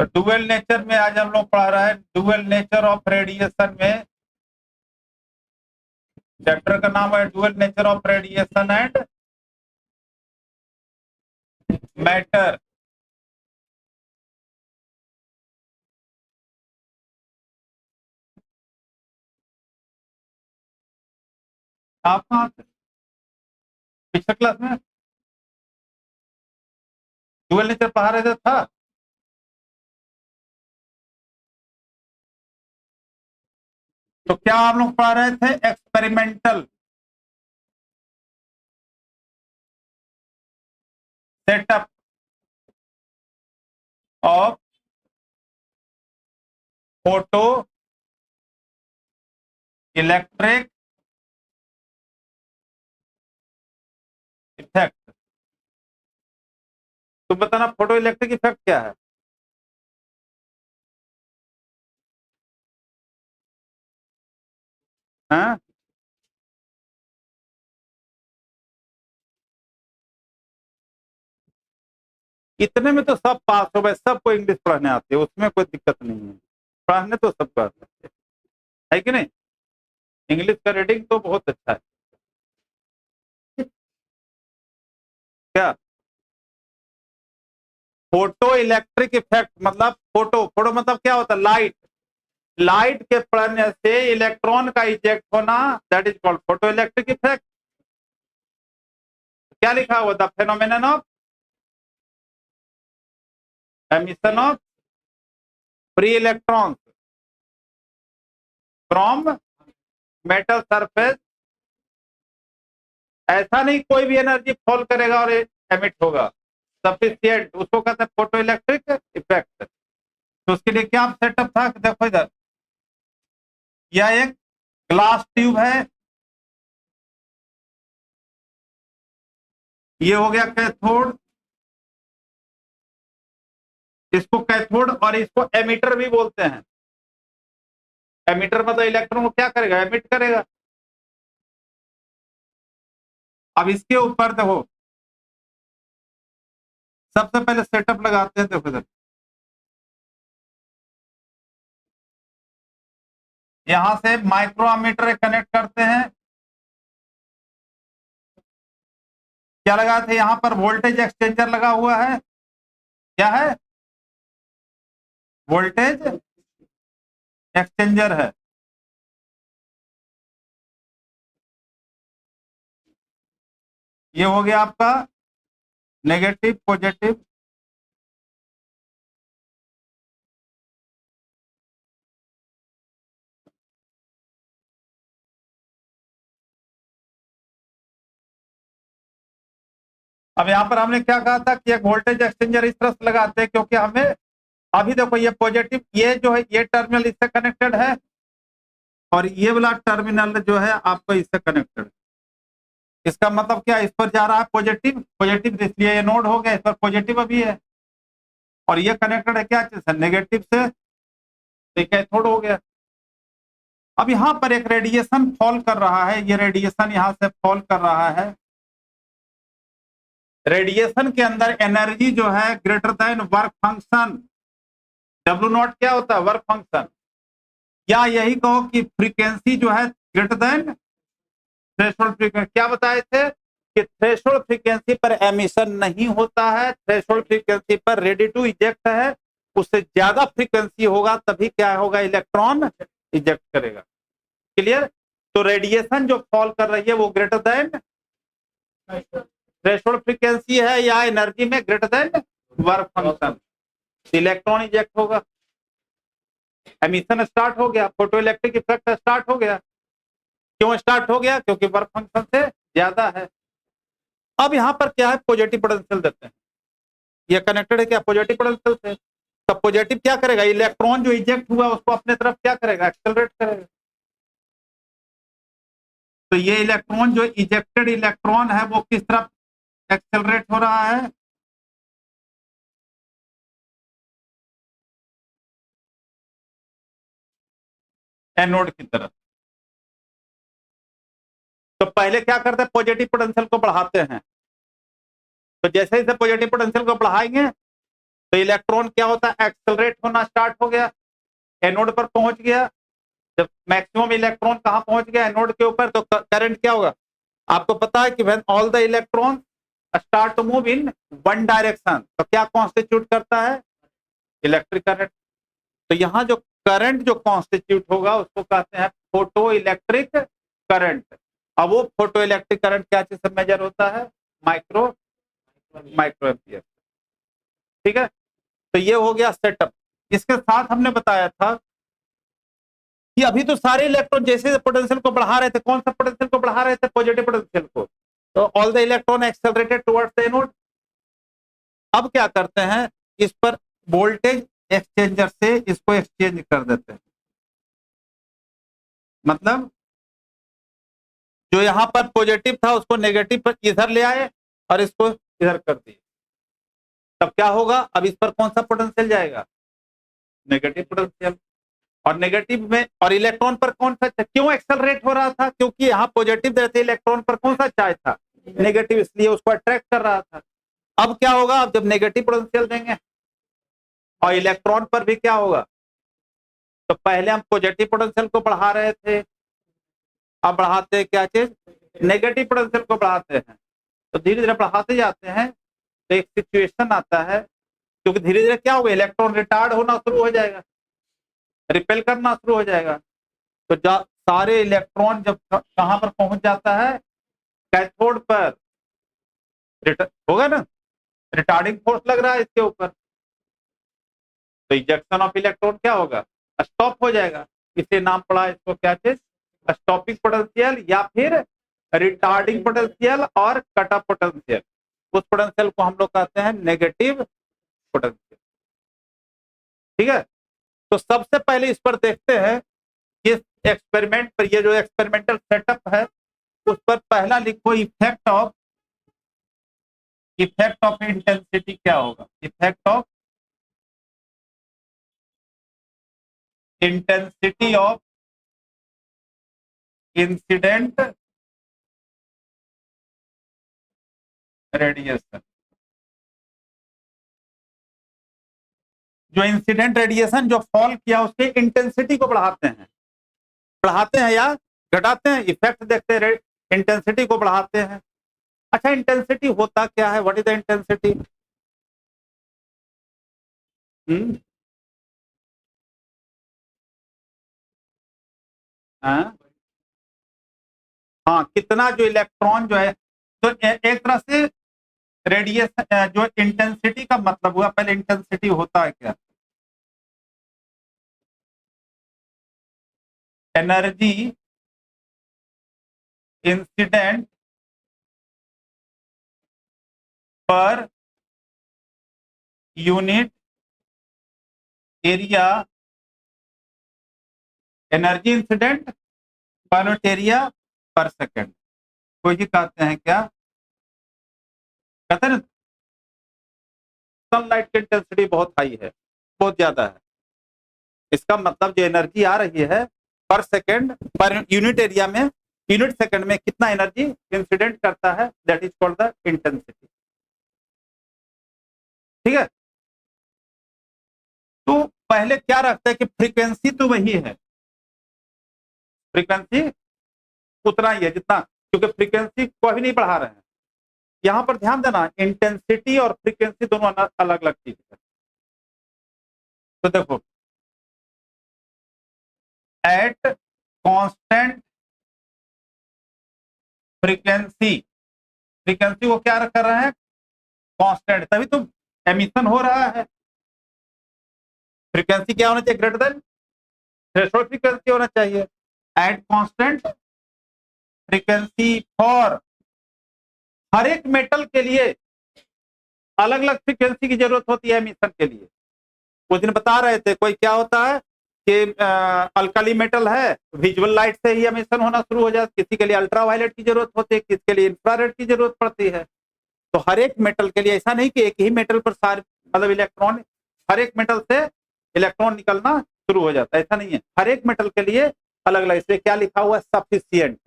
तो dual nature में आज हम लोग पढ़ा रहे हैं डुअल नेचर ऑफ रेडिएशन में। चैप्टर का नाम है dual nature of radiation and matter. आप कहाँ थे पिछले क्लास में? डुअल नेचर पढ़ा रहे थे था। तो क्या हम लोग पढ़ा रहे थे? Experimental setup of photo electric effect. तो बताना फोटो इलेक्ट्रिक इफेक्ट क्या है? हाँ? इतने में तो सब पास हो गए, सबको इंग्लिश पढ़ने आती है, उसमें कोई दिक्कत नहीं है। पढ़ने तो सबको आते है कि नहीं? इंग्लिश का रीडिंग तो बहुत अच्छा है। क्या फोटो इलेक्ट्रिक इफेक्ट मतलब फोटो फोटो मतलब क्या होता है? लाइट। लाइट के पड़ने से इलेक्ट्रॉन का इजेक्ट होना, that is called photo electric effect. क्या लिखा हुआ? The phenomenon of emission of free electrons from metal surface. ऐसा नहीं कोई भी एनर्जी फॉल करेगा और एमिट होगा, सफिशिएंट, उसको कहते हैं फोटो इलेक्ट्रिक इफेक्ट। तो उसके लिए क्या सेटअप था? देखो इधर, यह एक ग्लास ट्यूब है, ये हो गया कैथोड, इसको कैथोड और इसको एमिटर भी बोलते हैं। एमिटर मतलब इलेक्ट्रॉन को क्या करेगा? एमिट करेगा। अब इसके ऊपर देखो, सबसे पहले सेटअप लगाते हैं। देखो इधर, यहां से माइक्रोमीटर कनेक्ट करते हैं। क्या लगा थे? यहां पर वोल्टेज एक्सचेंजर लगा हुआ है। क्या है? वोल्टेज एक्सचेंजर है। ये हो गया आपका नेगेटिव पॉजिटिव। अब यहां पर हमने क्या कहा था कि एक वोल्टेज एक्सचेंजर इस तरह से लगाते हैं, क्योंकि हमें अभी देखो ये पॉजिटिव, ये जो है ये टर्मिनल इससे कनेक्टेड है और ये वाला टर्मिनल जो है आपको इससे कनेक्टेड है। इसका मतलब क्या? इस पर जा रहा है पॉजिटिव, पॉजिटिव, इसलिए ये नोड हो गया, इस पर पॉजिटिव अभी है, और ये कनेक्टेड है क्या चीज से? नेगेटिव से, तो कैथोड हो गया। अब यहाँ पर एक रेडिएशन फॉल कर रहा है, ये रेडिएशन यहाँ से फॉल कर रहा है। रेडिएशन के अंदर एनर्जी जो है greater than work function. W not क्या होता है? Work function. या यही कहो कि फ्रीक्वेंसी जो है ग्रेटर देन थ्रेशोल्ड फ्रीक्वेंसी। क्या बताए थे कि थ्रेशोल्ड फ्रीक्वेंसी पर एमिशन नहीं होता है, थ्रेशोल्ड फ्रीक्वेंसी पर रेडी टू इजेक्ट है। उससे ज्यादा फ्रीक्वेंसी होगा तभी क्या होगा? इलेक्ट्रॉन इजेक्ट करेगा। क्लियर? तो रेडिएशन जो फॉल कर रही है वो ग्रेटर देन थ्रेशोल्ड फ्रीक्वेंसी है या एनर्जी में greater than work function, electron eject होगा। एमिशन स्टार्ट हो गया, फोटो इलेक्ट्रिक इफेक्ट स्टार्ट हो गया। क्यों स्टार्ट हो गया? क्योंकि वर्क फंक्शन से ज्यादा है। अब यहाँ पर क्या है? पॉजिटिव पोटेंशियल देते हैं, ये कनेक्टेड है क्या? पॉजिटिव पोटेंशियल से। तो पॉजिटिव क्या करेगा? इलेक्ट्रॉन जो इजेक्ट हुआ उसको अपने तरफ क्या करेगा? एक्सेलरेट करेगा। तो ये इलेक्ट्रॉन जो इजेक्टेड इलेक्ट्रॉन है वो किस तरफ एक्सेलरेट हो रहा है? एनोड की तरफ। तो पहले क्या करते हैं? पॉजिटिव पोटेंशियल को बढ़ाते हैं। तो जैसे जैसे पॉजिटिव पोटेंशियल को बढ़ाएंगे तो इलेक्ट्रॉन क्या होता है, एक्सेलरेट होना स्टार्ट हो गया, एनोड पर पहुंच गया। जब मैक्सिमम इलेक्ट्रॉन कहां पहुंच गया, एनोड के ऊपर, तो करंट क्या होगा, आपको पता है कि when all the electron start to move in one direction, तो क्या कॉन्स्टिट्यूट करता है, इलेक्ट्रिक करंट। तो यहाँ जो करंट जो कॉन्स्टिट्यूट होगा उसको कहते हैं फोटो इलेक्ट्रिक करंट। अब वो फोटो इलेक्ट्रिक करंट क्या चीज से मेजर होता है, माइक्रो एम्पियर। ठीक है, तो ये हो गया सेटअप। इसके साथ हमने बताया था कि अभी तो सारे इलेक्ट्रॉन जैसे पोटेंशियल को बढ़ा रहे थे, कौन सा पोटेंशियल को बढ़ा रहे थे, पॉजिटिव पोटेंशियल को, तो all the electron accelerated towards the anode. अब क्या करते हैं, इस पर वोल्टेज एक्सचेंजर से इसको एक्सचेंज कर देते हैं। मतलब जो यहां पर पॉजिटिव था उसको नेगेटिव पर इधर ले आए और इसको इधर कर दिए, तब क्या होगा, अब इस पर कौन सा पोटेंशियल जाएगा, नेगेटिव पोटेंशियल। और नेगेटिव में और इलेक्ट्रॉन पर कौन सा, क्यों एक्सेलरेट हो रहा था, क्योंकि यहाँ पॉजिटिव देते इलेक्ट्रॉन पर कौन सा चार्ज था, नेगेटिव, इसलिए उसको अट्रैक्ट कर रहा था। अब क्या होगा, अब जब नेगेटिव पोटेंशियल देंगे और इलेक्ट्रॉन पर भी क्या होगा, तो पहले हम पॉजिटिव पोटेंशियल को बढ़ा रहे थे, अब बढ़ाते हैं क्या चीज, नेगेटिव पोटेंशियल को बढ़ाते हैं। तो धीरे धीरे बढ़ाते जाते हैं तो एक सिचुएशन आता है, क्योंकि धीरे धीरे क्या होगा, इलेक्ट्रॉन रिटार्ड होना शुरू हो जाएगा, रिपेल करना शुरू हो जाएगा। तो सारे इलेक्ट्रॉन जब कहां पर पहुंच जाता है, कैथोड पर, होगा ना, रिटार्डिंग फोर्स लग रहा है इसके ऊपर, तो इजेक्शन ऑफ इलेक्ट्रॉन क्या होगा, स्टॉप हो जाएगा। इसे नाम पड़ा इसको क्या चीज, स्टॉपिंग पोटेंशियल या फिर रिटार्डिंग पोटेंशियल और कट ऑफ पोटेंशियल। उस पोटेंशियल को हम लोग कहते हैं नेगेटिव पोटेंशियल। ठीक है, तो सबसे पहले इस पर देखते हैं, इस एक्सपेरिमेंट पर, ये जो एक्सपेरिमेंटल सेटअप है उस पर पहला लिखो, इफेक्ट ऑफ इंटेंसिटी क्या होगा, effect of intensity of incident radiation. जो इंसिडेंट रेडिएशन जो फॉल किया उसके इंटेंसिटी को बढ़ाते हैं या घटाते हैं, इफेक्ट देखते हैं, इंटेंसिटी को बढ़ाते हैं। अच्छा, इंटेंसिटी होता क्या है, व्हाट इज द इंटेंसिटी, हाँ, कितना जो इलेक्ट्रॉन जो है, तो एक तरह से रेडिएशन जो इंटेंसिटी का मतलब हुआ, पहले इंटेंसिटी होता है क्या, energy incident per unit area, energy incident per unit area पर सेकेंड। कोई जी कहते हैं क्या, कहते हैं ना, सनलाइट की इंटेंसिटी बहुत हाई है, बहुत ज्यादा है, इसका मतलब जो एनर्जी आ रही है पर सेकेंड पर यूनिट एरिया में, यूनिट सेकेंड में कितना एनर्जी इंसिडेंट करता है, that is called the intensity. ठीक है, तो पहले क्या रखता है कि फ्रीक्वेंसी तो वही है, फ्रीक्वेंसी उतना ही है जितना, क्योंकि फ्रीक्वेंसी को अभी नहीं बढ़ा रहे हैं। यहां पर ध्यान देना, इंटेंसिटी और फ्रीक्वेंसी दोनों अलग अलग चीज है। तो देखो, एट कांस्टेंट फ्रीक्वेंसी, फ्रीक्वेंसी को क्या कर रहे हैं, कांस्टेंट, तभी तो एमिशन हो रहा है। फ्रीक्वेंसी क्या होना चाहिए, ग्रेटर देन थ्रेशोल्ड फ्रीक्वेंसी होना चाहिए। एट कांस्टेंट फ्रीक्वेंसी फॉर, हर एक मेटल के लिए अलग अलग फ्रीक्वेंसी की जरूरत होती है एमिशन के लिए। उस दिन बता रहे थे, कोई क्या होता है कि अल्कली मेटल है, विजुअल लाइट से ही एमिशन होना शुरू हो जाता है, किसी के लिए अल्ट्रावायलेट की जरूरत होती है, किसी के लिए इंफ्रारेड की जरूरत पड़ती है। तो हर एक मेटल के लिए ऐसा नहीं कि एक ही मेटल पर सारे, मतलब इलेक्ट्रॉन, हर एक मेटल से इलेक्ट्रॉन निकलना शुरू हो जाता है, ऐसा नहीं है, हर एक मेटल के लिए अलग अलग, इसलिए क्या लिखा हुआ है, सफिशियंट।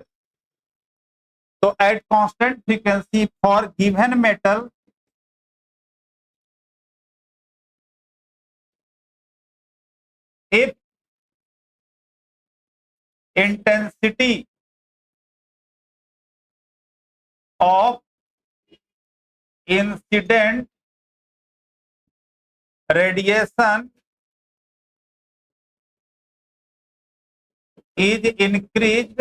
तो at constant frequency for given metal, if intensity of incident radiation is increased,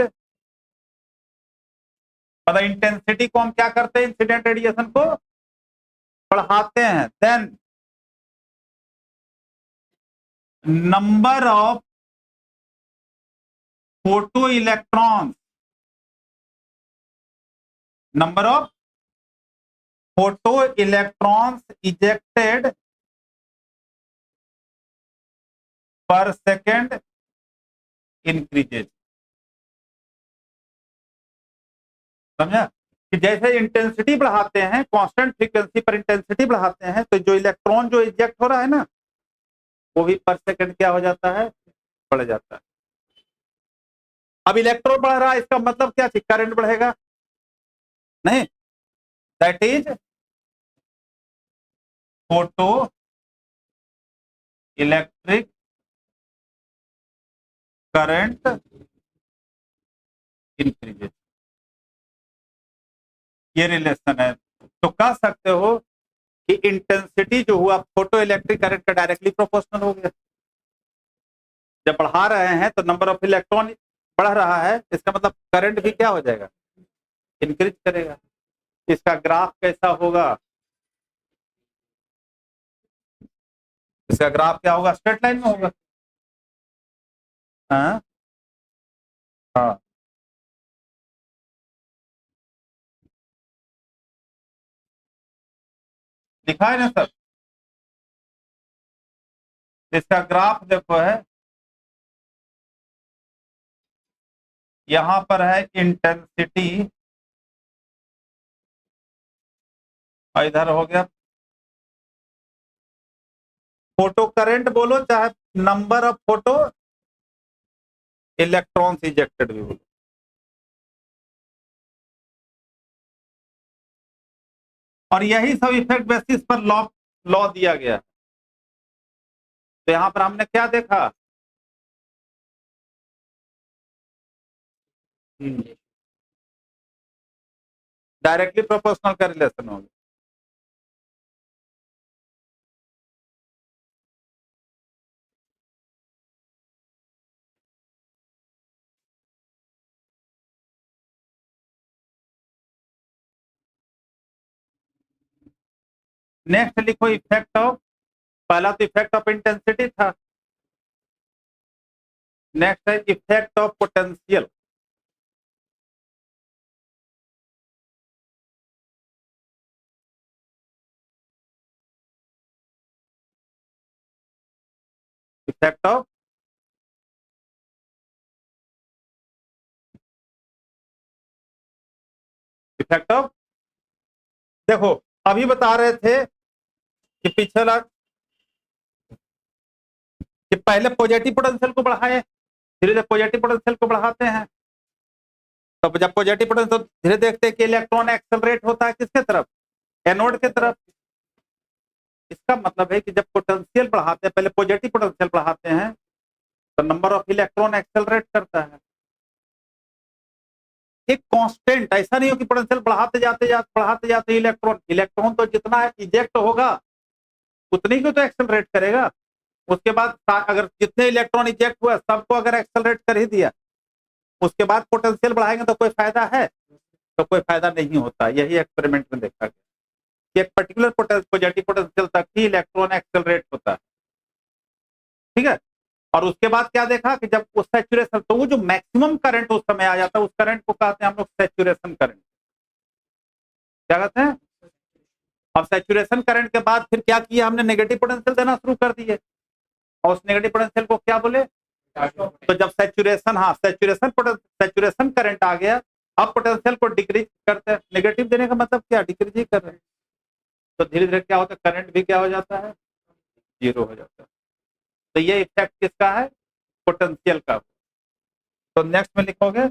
मतलब इंटेंसिटी को हम क्या करते हैं, इंसिडेंट रेडिएशन को बढ़ाते हैं, then number of photo electrons, number of photoelectrons ejected per second increases। समझा कि जैसे इंटेंसिटी बढ़ाते हैं, कांस्टेंट फ्रीक्वेंसी पर इंटेंसिटी बढ़ाते हैं, तो जो इलेक्ट्रॉन जो इजेक्ट हो रहा है ना, वो भी पर सेकंड क्या हो जाता है, बढ़ जाता है। अब इलेक्ट्रॉन बढ़ रहा है, इसका मतलब क्या, करंट बढ़ेगा नहीं, that is photo electric current increases, ये रिलेशन है। तो कह सकते हो कि इंटेंसिटी जो हुआ फोटो इलेक्ट्रिक करंट का डायरेक्टली प्रोपोर्शनल हो गया। जब बढ़ा रहे हैं तो नंबर ऑफ इलेक्ट्रॉन बढ़ रहा है, इसका मतलब करंट भी क्या हो जाएगा, इंक्रीज करेगा। इसका ग्राफ कैसा होगा, इसका ग्राफ क्या होगा, स्ट्रेट लाइन में होगा। हाँ हाँ, लिखा है ना सर, इसका ग्राफ देखो है, यहां पर है इंटेंसिटी, और इधर हो गया फोटो करंट बोलो, चाहे number of photo electrons ejected भी बोलो। और यही सब इफेक्ट बेसिस पर लॉ लॉ दिया गया है। तो यहां पर हमने क्या देखा, डायरेक्टली प्रोपोर्शनल का रिलेशन हो गया। नेक्स्ट लिखो इफेक्ट ऑफ, पहला तो इफेक्ट ऑफ इंटेंसिटी था, नेक्स्ट है effect of potential. Effect of effect of, देखो अभी बता रहे थे कि पिछला कि पहले पॉजिटिव पोटेंशियल को बढ़ाए, धीरे धीरे पॉजिटिव पोटेंशियल को बढ़ाते हैं, तो जब पॉजिटिव पोटेंशियल, धीरे देखते हैं कि इलेक्ट्रॉन एक्सेलरेट होता है किसके तरफ, एनोड के तरफ। इसका मतलब है कि जब पोटेंशियल बढ़ाते हैं, पहले पॉजिटिव पोटेंशियल बढ़ाते हैं, तो नंबर ऑफ इलेक्ट्रॉन एक्सेलरेट करता है। एक कांस्टेंट, ऐसा नहीं हो कि पोटेंशियल बढ़ाते जाते इलेक्ट्रॉन, इलेक्ट्रॉन तो जितना इजेक्ट होगा उतनी को तो एक्सेलरेट करेगा। उसके बाद अगर जितने इलेक्ट्रॉन इजेक्ट हुआ सबको अगर एक्सेलरेट कर ही दिया, उसके बाद पोटेंशियल बढ़ाएंगे तो कोई फायदा है, तो कोई फायदा नहीं होता। यही एक्सपेरिमेंट में देखा गया कि एक पर्टिकुलर पॉजिटिव पोटेंशियल तक ही इलेक्ट्रॉन एक्सेलरेट होता है, ठीक है। और उसके बाद क्या देखा कि जब उस सैचुरेशन, तो वो जो मैक्सिमम करंट उस समय आ जाता है, उस करंट को कहते हैं हम लोग सैचुरेशन करंट। क्या कहते हैं, अब सैचुरेशन करंट के बाद फिर क्या किया हमने, नेगेटिव पोटेंशियल देना शुरू कर दिए, और उस नेगेटिव पोटेंशियल को क्या बोले, तो जब सैचुरेशन, हाँ सैचुरेशन करंट आ गया, अब पोटेंशियल को डिक्रीज करते हैं। नेगेटिव देने का मतलब क्या, डिक्रीज ही कर रहे हैं, तो धीरे धीरे क्या होता है, करंट भी क्या हो जाता है, जीरो हो जाता है। तो ये इफेक्ट किसका है, पोटेंशियल का। तो नेक्स्ट में लिखोगे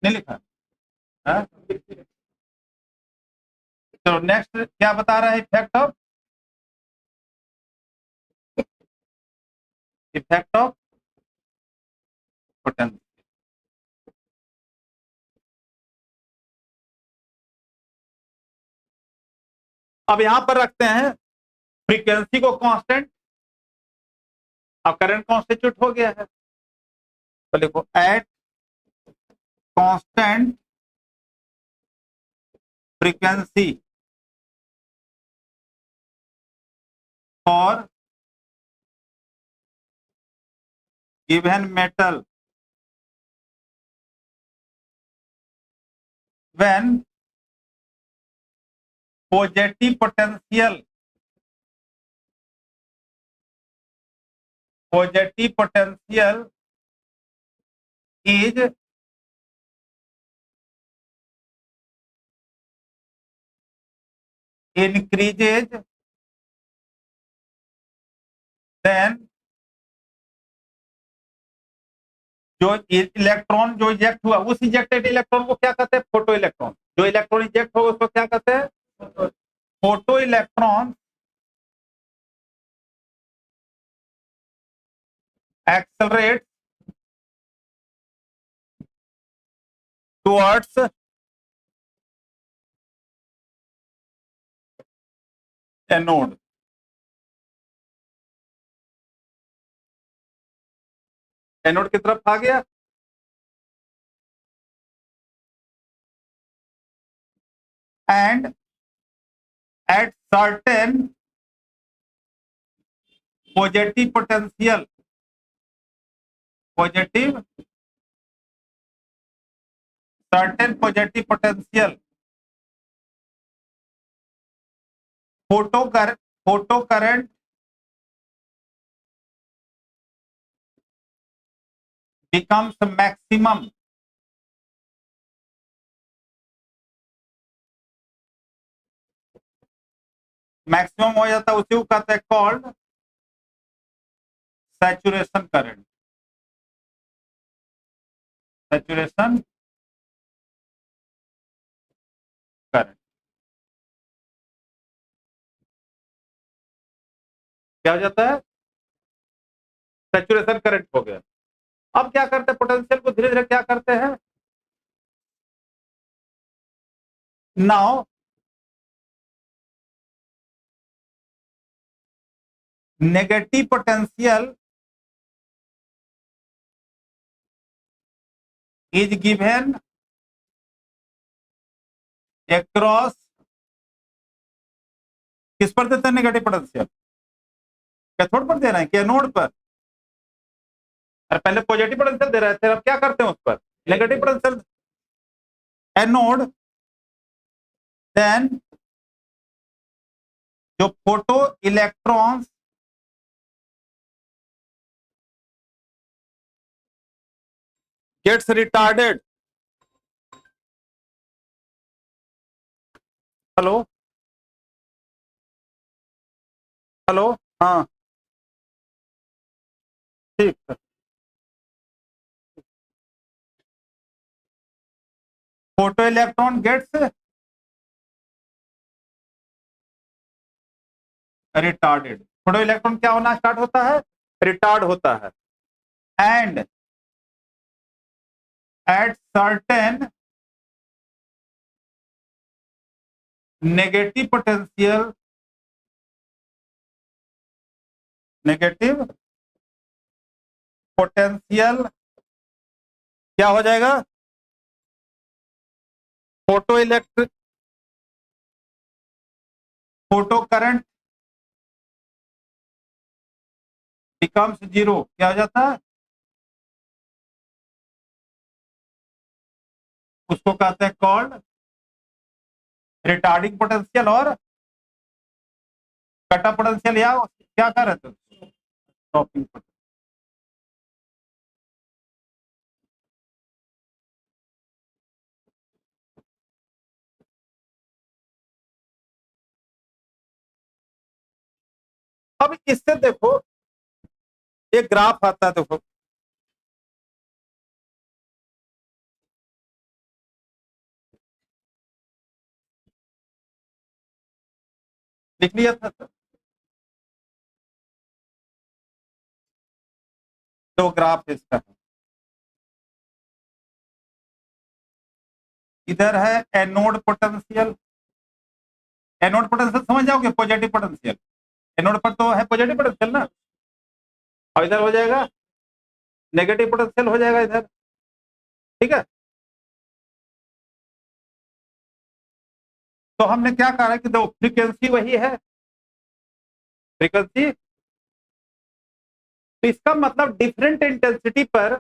नहीं लिखा है? तो नेक्स्ट क्या बता रहा है? Effect of potential. अब यहां पर रखते हैं फ्रीक्वेंसी को कांस्टेंट। अब करंट कॉन्स्टिट्यूट हो गया है, तो लिखो at constant frequency for given metal when positive potential is increases then जो इलेक्ट्रॉन जो इजेक्ट हुआ, उस इजेक्टेड इलेक्ट्रॉन को क्या कहते हैं? Photo electron. जो इलेक्ट्रॉन इजेक्ट होगा उसको क्या कहते हैं? Photo electron accelerate towards anode. Anode की तरफ आ गया। And at certain positive potential photo current becomes maximum हो जाता है, उसी को कहते हैं called saturation current. Saturation current क्या हो जाता है? सैचुरेशन करंट हो गया। अब क्या करते हैं? पोटेंशियल को धीरे धीरे क्या करते हैं? Now negative potential is given across, किस पर देते हैं नेगेटिव पोटेंशियल? कैथोड पर दे रहे हैं कि एनोड पर? अरे पहले पॉजिटिव पोटेंशियल दे रहे थे, अब क्या करते हैं उस पर? Negative potential anode. देन जो photo electrons gets retarded. Hello hello, हाँ ठीक है। Photo electron gets retarded. Photo electron क्या होना स्टार्ट होता है? रिटार्ड होता है। And at certain negative potential क्या हो जाएगा? Photo current becomes zero. क्या हो जाता है? उसको कहते हैं कॉल्ड रिटार्डिंग पोटेंशियल और कट ऑफ पोटेंशियल, या क्या कर रहे थे? Stopping potential. अब इससे देखो, एक ग्राफ आता है, देखो लिख लिया था सर। तो ग्राफ इसका है, इधर है एनोड पोटेंशियल। एनोड पोटेंशियल समझ जाओगे, पॉजिटिव पोटेंशियल। एनोड पर तो है पॉजिटिव पोटेंशियल ना, और इधर हो जाएगा नेगेटिव पोटेंशियल हो जाएगा इधर, ठीक है। तो हमने क्या कहा है कि दो फ्रीक्वेंसी वही है, फ्रीक्वेंसी। तो इसका मतलब डिफरेंट इंटेंसिटी पर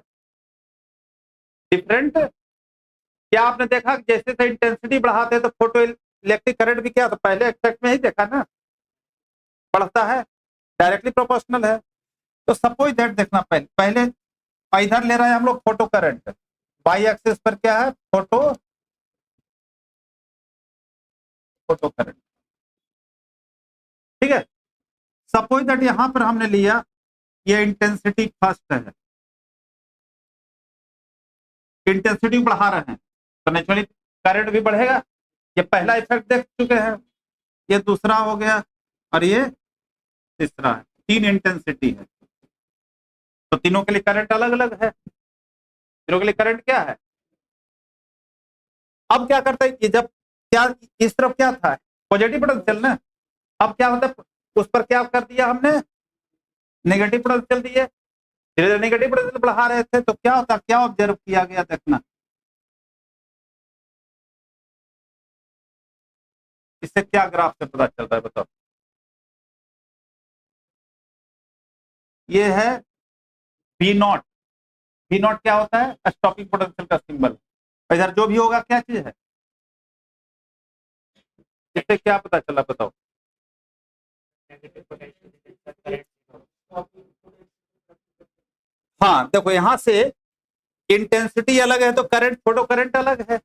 डिफरेंट, क्या आपने देखा कि जैसे जैसे इंटेंसिटी बढ़ाते हैं तो फोटो इलेक्ट्रिक करंट भी क्या, तो पहले एक्सपेक्ट में ही देखा ना, बढ़ता है, डायरेक्टली प्रोपोर्शनल है। तो सपोज दैट देखना, पहले पहले इधर ले रहे हैं हम लोग फोटो करंट, वाई एक्सिस पर क्या है, फोटो फोटो करंट, ठीक है। सपोज दैट यहां पर हमने लिया ये इंटेंसिटी फर्स्ट है, इंटेंसिटी बढ़ा रहे हैं तो नेचुरली करंट भी बढ़ेगा। ये पहला इफेक्ट देख चुके हैं, ये दूसरा हो गया और ये तीसरा है, तीन इंटेंसिटी है, तो तीनों के लिए करंट अलग अलग है, तीनों के लिए करंट क्या है। अब क्या करते हैं कि जब क्या इस तरफ क्या था, पॉजिटिव पोटेंशियल ना, अब क्या होता है उस पर क्या कर दिया हमने, नेगेटिव पोटेंशियल दिए, धीरे धीरे नेगेटिव पोटेंशियल बढ़ा रहे थे, तो क्या होता, क्या ऑब्जर्व किया गया, देखना इससे क्या ग्राफ से पता चलता है, बताओ। ये है वी नॉट, वी नॉट क्या होता है, स्टॉपिंग पोटेंशियल का सिंबल। इधर जो भी होगा क्या चीज है, इससे क्या पता चला, बताओ। हाँ देखो, यहां से इंटेंसिटी अलग है तो करंट, फोटो करंट अलग है,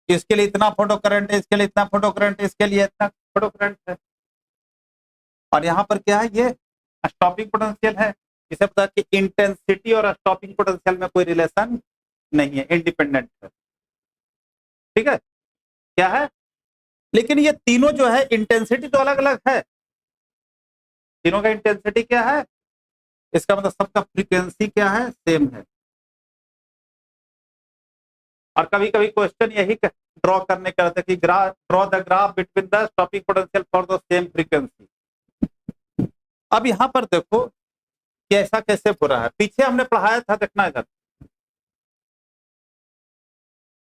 इसके लिए इतना फोटो करंट है, इसके लिए इतना फोटो करंट है, इसके लिए इतना फोटो करंट है। और यहाँ पर क्या है, ये स्टॉपिंग पोटेंशियल है, इसे पता है कि इंटेंसिटी और स्टॉपिंग पोटेंशियल में कोई रिलेशन नहीं है, इंडिपेंडेंट है, ठीक है। क्या है, लेकिन ये तीनों जो है इंटेंसिटी तो अलग अलग है, तीनों का इंटेंसिटी क्या है, इसका मतलब सबका फ्रीक्वेंसी क्या है, सेम है। और कभी कभी क्वेश्चन यही ड्रॉ करने का रहता है कि draw the graph between the stopping potential for the same frequency. अब यहां पर देखो कि ऐसा कैसे हो रहा है, पीछे हमने पढ़ाया था, देखना इधर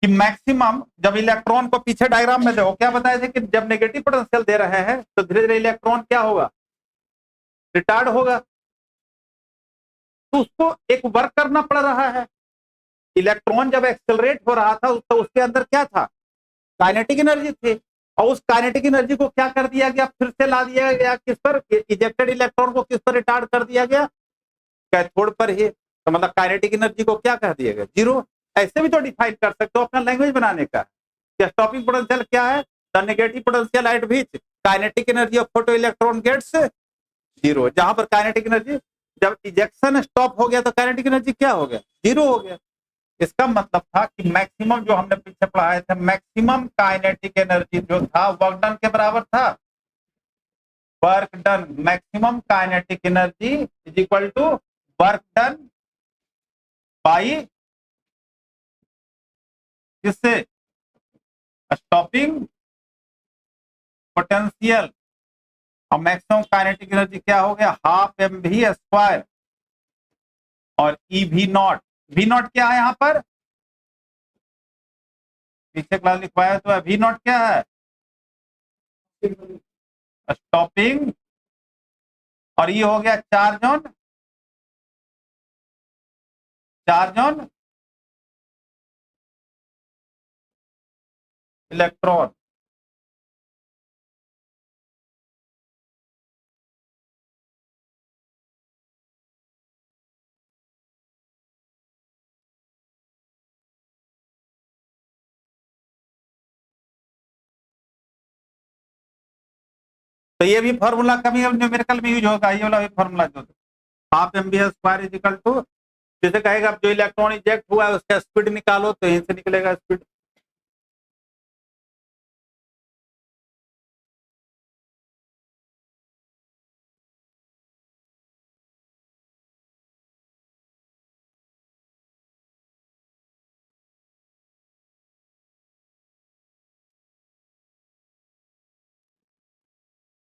कि मैक्सिमम जब इलेक्ट्रॉन को, पीछे डायग्राम में देखो क्या बताए थे कि जब नेगेटिव पोटेंशियल दे रहे हैं तो धीरे धीरे इलेक्ट्रॉन क्या होगा, रिटार्ड होगा, तो उसको एक वर्क करना पड़ रहा है। इलेक्ट्रॉन जब एक्सेलरेट हो रहा था तो उसके अंदर क्या था, काइनेटिक एनर्जी थी, और उस काइनेटिक एनर्जी को क्या कर दिया गया, फिर से ला दिया गया किस पर, इजेक्टेड इलेक्ट्रॉन को किस पर रिटार्ड कर दिया गया, कैथोड पर ही। तो मतलब काइनेटिक एनर्जी को क्या कह दिया गया, जीरो। ऐसे भी तो डिफाइन कर सकते हो अपना लैंग्वेज बनाने का, स्टॉपिंग पोटेंशियल क्या है, the negative potential at which kinetic energy of photo electron gets zero. जहां पर काइनेटिक एनर्जी, जब इजेक्शन स्टॉप हो गया तो काइनेटिक एनर्जी क्या हो गया, जीरो हो गया। इसका मतलब था कि मैक्सिमम, जो हमने पीछे पढ़ाए थे, मैक्सिमम काइनेटिक एनर्जी जो था वर्क डन के बराबर था, work done, maximum kinetic energy is equal to work done by किससे, स्टॉपिंग पोटेंशियल। और मैक्सिमम काइनेटिक एनर्जी क्या हो गया, हाफ एम वी स्क्वायर, और e v naught, v naught क्या है यहाँ पर, पीछे क्लास लिखवाया तो वी नॉट क्या है, स्टॉपिंग, और ये हो गया charge on, charge on electron. तो ये भी फॉर्मूला कभी न्यूमेरिकल में यूज होगा, ये वाला भी फॉर्मूला जो half m b square is equal to, जैसे कहेगा जो इलेक्ट्रॉन इजेक्ट हुआ है उसका स्पीड निकालो, तो यहीं से निकलेगा स्पीड।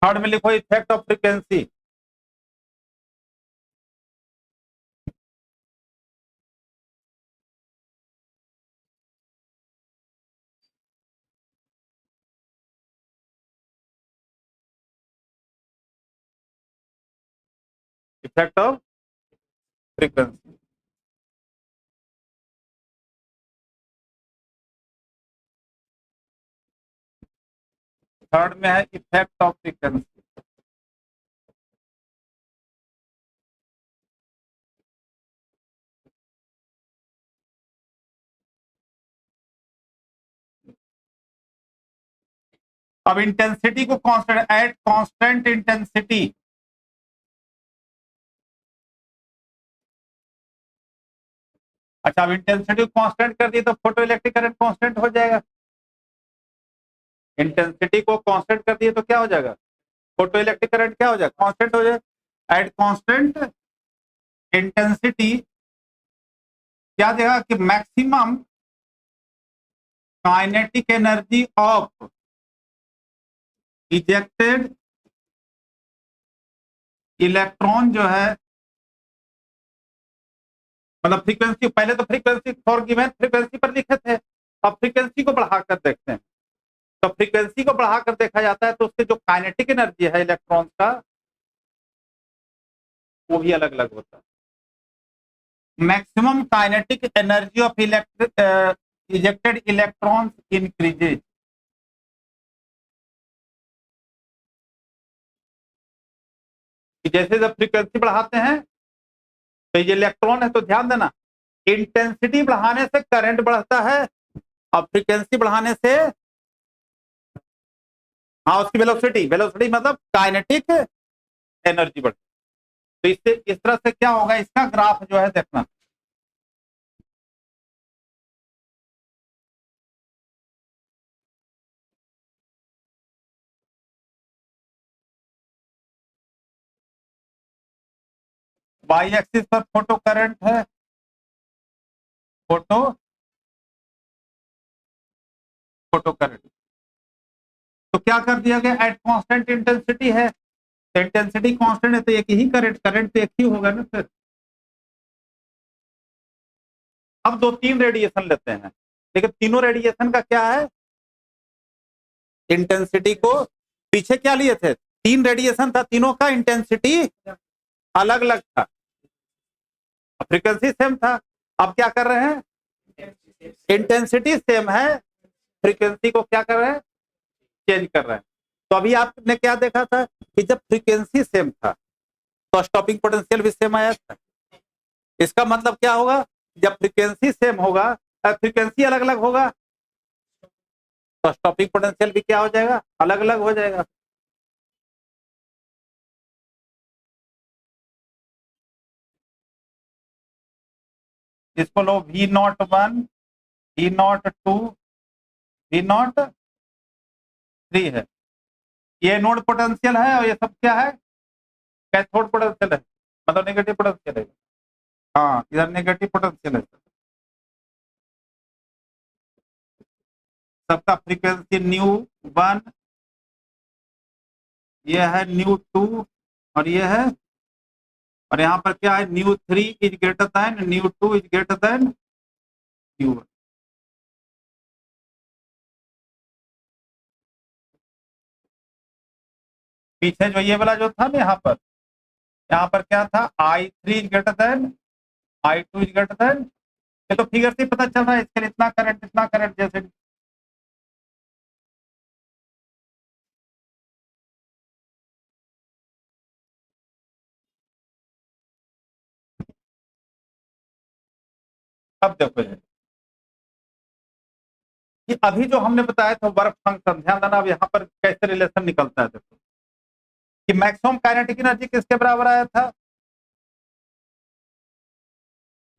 थर्ड में लिखो effect of frequency. Effect of frequency. Third में है इफेक्ट ऑफ फ्रीक्वेंसी। अब इंटेंसिटी को कांस्टेंट, एट कांस्टेंट इंटेंसिटी, अच्छा अब इंटेंसिटी को कांस्टेंट कर दिए तो फोटो इलेक्ट्रिक करंट कांस्टेंट हो जाएगा। इंटेंसिटी को कांस्टेंट कर दिए तो क्या हो जाएगा, फोटो इलेक्ट्रिक करंट क्या हो जाएगा, कांस्टेंट हो जाएगा। एट कांस्टेंट इंटेंसिटी क्या देगा कि maximum kinetic energy of ejected electron जो है, मतलब फ्रीक्वेंसी, पहले तो फ्रीक्वेंसी फॉर गिवन फ्रीक्वेंसी पर लिखे थे, अब फ्रीक्वेंसी को बढ़ाकर देखते हैं। तो फ्रीक्वेंसी को बढ़ाकर देखा जाता है तो उसके जो काइनेटिक एनर्जी है इलेक्ट्रॉन का वो भी अलग अलग होता है। Maximum kinetic energy of ejected electrons increases. जैसे जब फ्रीक्वेंसी बढ़ाते हैं तो ये इलेक्ट्रॉन है, तो ध्यान देना इंटेंसिटी बढ़ाने से करंट बढ़ता है और फ्रीक्वेंसी बढ़ाने से, हाँ उसकी वेलोसिटी, वेलोसिटी मतलब काइनेटिक एनर्जी बढ़ती है। तो इससे इस तरह से क्या होगा, इसका ग्राफ जो है देखना, वाई एक्सिस पर फोटो करंट है, फोटो फोटो करंट, तो क्या कर दिया गया, एट कांस्टेंट इंटेंसिटी है, तो इंटेंसिटी कांस्टेंट है तो एक ही करंट, करंट तो एक ही होगा ना फिर। अब दो तीन रेडिएशन लेते हैं, लेकिन तीनों रेडिएशन का क्या है, इंटेंसिटी को, पीछे क्या लिए थे, तीन रेडिएशन था, तीनों का इंटेंसिटी अलग अलग था, फ्रीक्वेंसी सेम था। अब क्या कर रहे हैं, इंटेंसिटी सेम है, फ्रीक्वेंसी को क्या कर रहे हैं, चेंज कर रहे हैं। तो अभी आपने क्या देखा था कि जब फ्रीक्वेंसी सेम था तो स्टॉपिंग पोटेंशियल भी सेम आया था। इसका मतलब क्या होगा, जब फ्रीक्वेंसी सेम होगा, फ्रीक्वेंसी अलग अलग होगा तो स्टॉपिंग पोटेंशियल भी क्या हो जाएगा, अलग अलग हो जाएगा। इसको लो V01, V02, V03 है, ये नोड पोटेंशियल है और ये सब क्या है, कैथोड पोटेंशियल है, मतलब नेगेटिव पोटेंशियल है। हाँ इधर नेगेटिव पोटेंशियल है, सबका फ्रीक्वेंसी न्यू 1, ये है न्यू 2 और ये है, और यहाँ पर क्या है, new 3 is greater than new 2 is greater than new 1। पीछे जो ये वाला जो था ना, यहाँ पर क्या था, I3 is greater than I2 is greater than, ये तो फिगर से पता चल रहा है, इसके लिए इतना करंट जैसे। अब देखो ये अभी जो हमने बताया था वर्क फंक्शन, ध्यान देना अब यहाँ पर कैसे रिलेशन निकलता है। देखो कि मैक्सिमम काइनेटिक एनर्जी किसके बराबर आया था,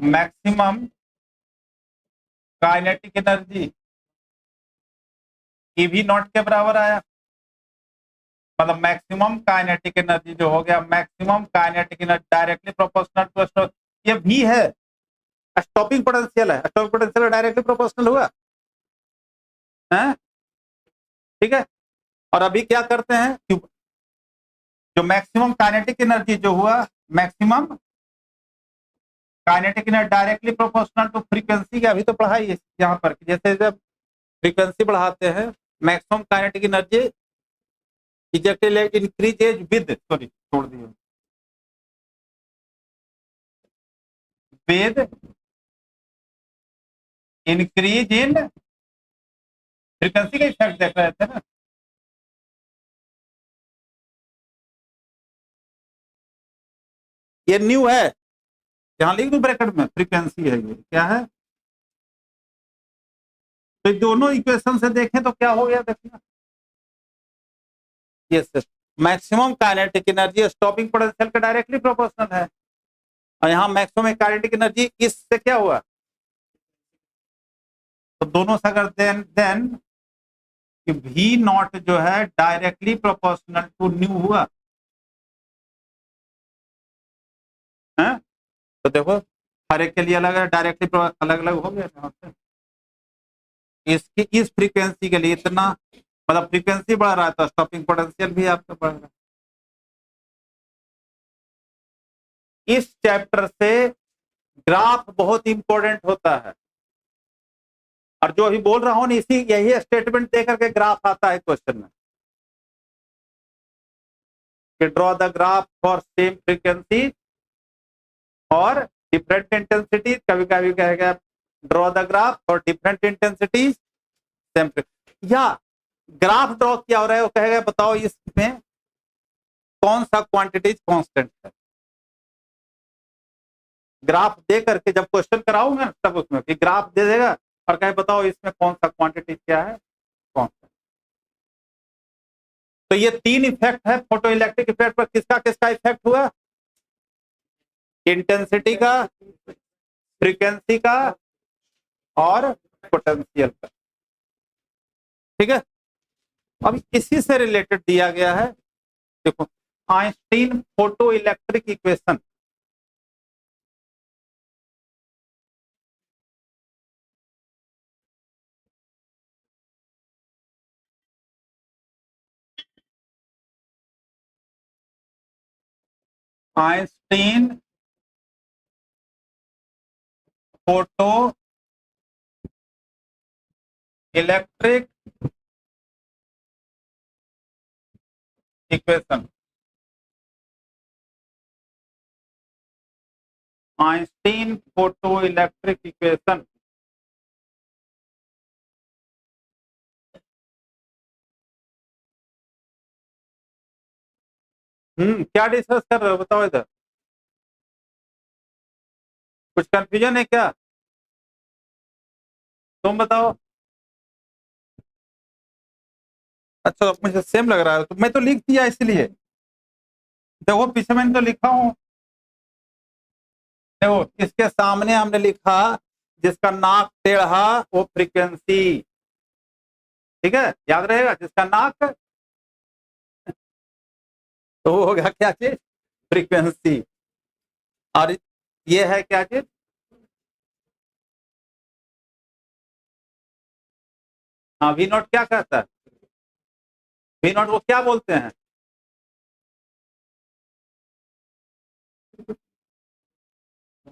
मैक्सिमम काइनेटिक एनर्जी EV0 के बराबर आया, मतलब मैक्सिमम काइनेटिक एनर्जी जो हो गया, maximum kinetic energy directly proportional to stop, ये भी है, स्टॉपिंग पोटेंशियल है, स्टॉपिंग पोटेंशियल डायरेक्टली प्रोपोर्शनल हुआ है, ठीक है। और अभी क्या करते हैं, जो मैक्सिमम काइनेटिक एनर्जी जो हुआ, maximum kinetic energy directly proportional to frequency, अभी तो पढ़ा ही यहाँ पर, जैसे जब फ्रीक्वेंसी बढ़ाते हैं maximum kinetic energy ejected increases with, sorry छोड़ दिए, विद इंक्रीज इन फ्रीक्वेंसी का इफेक्ट देख रहे थे ना। ये न्यू है, यहां लिख दूं ब्रैकेट में, फ्रीक्वेंसी है, ये क्या है। तो दोनों इक्वेशन से देखें तो क्या हो गया, देखिए yes, maximum kinetic energy stopping potential के डायरेक्टली प्रोपोर्शनल है, और यहाँ मैक्सिमम काइनेटिक एनर्जी इससे क्या हुआ, तो दोनों से अगर देन कि V नॉट जो है डायरेक्टली प्रोपोर्शनल टू न्यू हुआ है, तो देखो हर एक के लिए अलग अलग डायरेक्टली अलग अलग हो गया। इसकी इस फ्रीक्वेंसी के लिए इतना, मतलब फ्रीक्वेंसी बढ़ रहा है तो स्टॉपिंग पोटेंशियल भी आपका बढ़ रहा है। इस चैप्टर से ग्राफ बहुत इंपॉर्टेंट होता है, और जो अभी बोल रहा हूं ना, इसी यही स्टेटमेंट देकर के ग्राफ आता है क्वेश्चन में, कि draw the graph for same frequency और डिफरेंट इंटेंसिटी, कभी कभी कहेगा draw the graph for different intensities same, या ग्राफ ड्रॉ किया हो रहा है, वो कहेगा बताओ इसमें कौन सा क्वांटिटीज कांस्टेंट है। ग्राफ दे करके जब क्वेश्चन कराऊंगा तब उसमें कि ग्राफ दे देगा और कहे बताओ इसमें कौन सा क्वांटिटी क्या है, कांस्टेंट। तो ये तीन इफेक्ट है फोटो इलेक्ट्रिक इफेक्ट पर, किसका किसका इफेक्ट हुआ, इंटेंसिटी का, फ्रीक्वेंसी का और पोटेंशियल का, ठीक है। अब इसी से रिलेटेड दिया गया है, देखो Einstein photo electric equation, Einstein photo electric equation, Einstein photo electric equation, क्या डिस्कस कर रहे हो बताओ इधर, कुछ कंफ्यूजन है क्या, तुम बताओ। अच्छा मुझे सेम लग रहा है, तो मैं तो लिख दिया इसलिए, देखो पीछे मैंने तो लिखा हूं, देखो इसके सामने हमने लिखा जिसका नाक टेढ़ा वो फ्रीक्वेंसी, ठीक है, याद रहेगा, जिसका नाक, तो वो होगा क्या चीज, फ्रीक्वेंसी, और ये है क्या चीज, हाँ वी नॉट क्या कहता है, वी नॉट वो क्या बोलते हैं,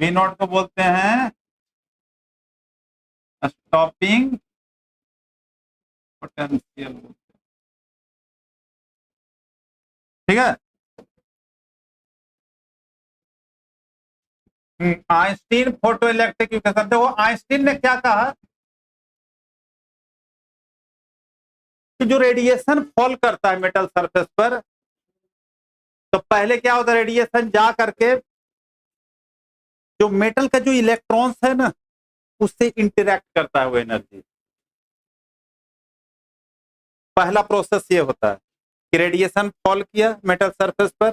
वी नॉट को बोलते हैं स्टॉपिंग पोटेंशियल, ठीक है। आइंस्टीन फोटो इलेक्ट्रिक इक्वेशन, देखो आइंस्टीन ने क्या कहा कि जो रेडिएशन फॉल करता है मेटल सरफेस पर, तो पहले क्या होता है, रेडिएशन जा करके जो मेटल का जो इलेक्ट्रॉन्स है ना उससे इंटरेक्ट करता है वो एनर्जी, पहला प्रोसेस ये होता है कि रेडिएशन फॉल किया मेटल सरफेस पर,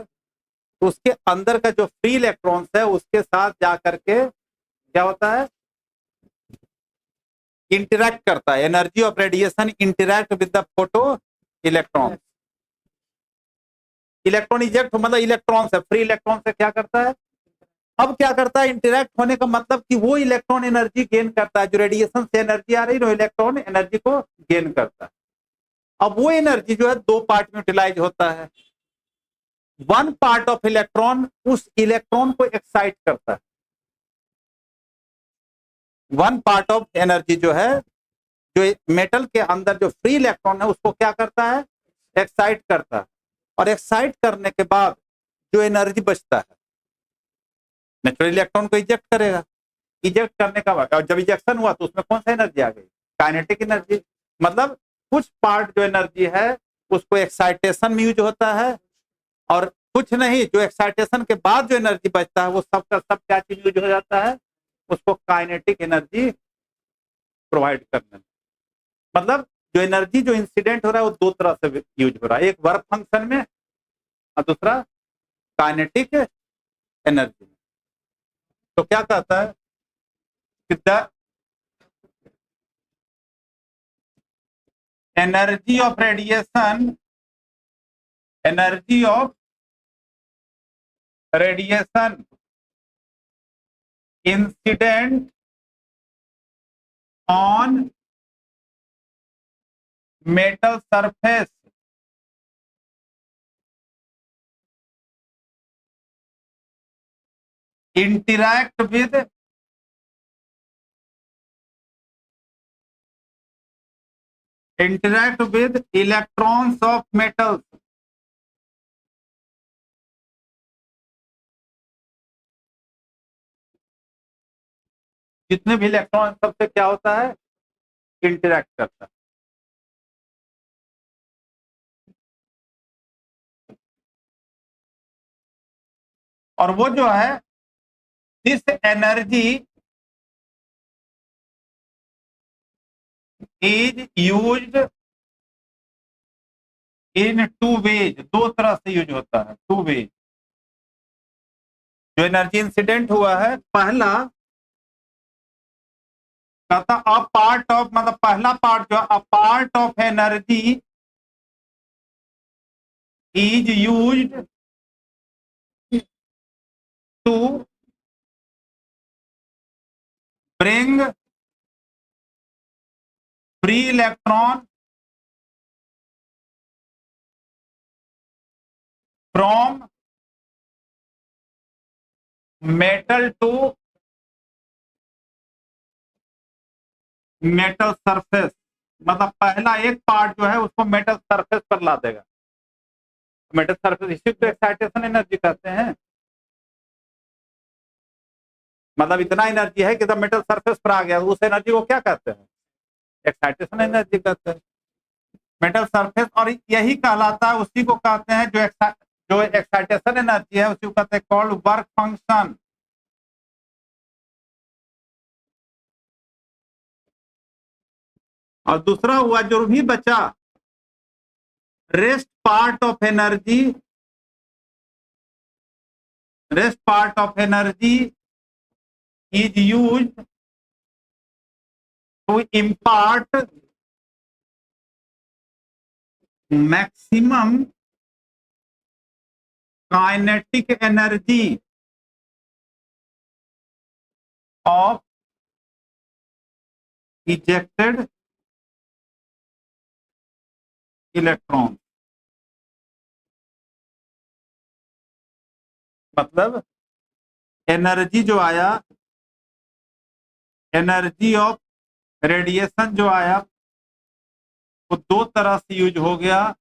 तो उसके अंदर का जो फ्री इलेक्ट्रॉन्स है उसके साथ जा करके क्या होता है, इंटरेक्ट करता है, energy of radiation interact with the photo electron, electron eject मतलब इलेक्ट्रॉन से, फ्री इलेक्ट्रॉन से क्या करता है, अब क्या करता है, इंटरेक्ट होने का मतलब कि वो इलेक्ट्रॉन एनर्जी गेन करता है, जो रेडिएशन से एनर्जी आ रही है वो इलेक्ट्रॉन एनर्जी को गेन करता है। अब वो एनर्जी जो है दो पार्ट में यूटिलाइज होता है, वन पार्ट ऑफ इलेक्ट्रॉन उस इलेक्ट्रॉन को एक्साइट करता है। वन पार्ट ऑफ एनर्जी जो है, जो मेटल के अंदर जो फ्री इलेक्ट्रॉन है उसको क्या करता है, एक्साइट करता है। और एक्साइट करने के बाद जो एनर्जी बचता है, नेचुरल इलेक्ट्रॉन को इजेक्ट करेगा। इजेक्ट करने का बाद, और जब इजेक्शन हुआ तो उसमें कौन सा एनर्जी आ गई, काइनेटिक एनर्जी। मतलब कुछ पार्ट जो एनर्जी है उसको एक्साइटेशन में यूज होता है, और कुछ नहीं, जो एक्साइटेशन के बाद जो एनर्जी बचता है वो सब का सब क्या चीज यूज हो जाता है, उसको काइनेटिक एनर्जी प्रोवाइड करने में। मतलब जो एनर्जी जो इंसिडेंट हो रहा है वो दो तरह से यूज हो रहा है, एक वर्क फंक्शन में और दूसरा काइनेटिक एनर्जी। तो क्या कहता है कि the energy of radiation, energy of radiation incident on metal surface interact with electrons of metals। जितने भी इलेक्ट्रॉन सबसे क्या होता है, इंटरैक्ट करता है। और वो जो है, this energy is used in two ways, दो तरह से यूज होता है, टू वेज। जो एनर्जी इंसिडेंट हुआ है, पहला कहता अ पार्ट ऑफ, मतलब पहला पार्ट जो a part of energy is used to bring free electron from metal to metal surface. मतलब पहला एक पार्ट जो है उसको मेटल सरफेस पर ला देगा। मेटल सरफेस, इसी को एक्साइटेशन एनर्जी कहते हैं। मतलब इतना एनर्जी है कि जब मेटल सरफेस पर आ गया उस एनर्जी को क्या कहते हैं, एक्साइटेशन एनर्जी कहते हैं, मेटल सरफेस। और यही कहलाता है, उसी को कहते हैं जो एक्साइटेशन एनर्जी है उसी को कहते हैं कॉल्ड वर्क फंक्शन। और दूसरा हुआ जो भी बचा rest part of energy, rest part of energy is used to impart maximum kinetic energy of ejected electron. मतलब एनर्जी जो आया, एनर्जी ऑफ रेडिएशन जो आया वो दो तरह से यूज हो गया,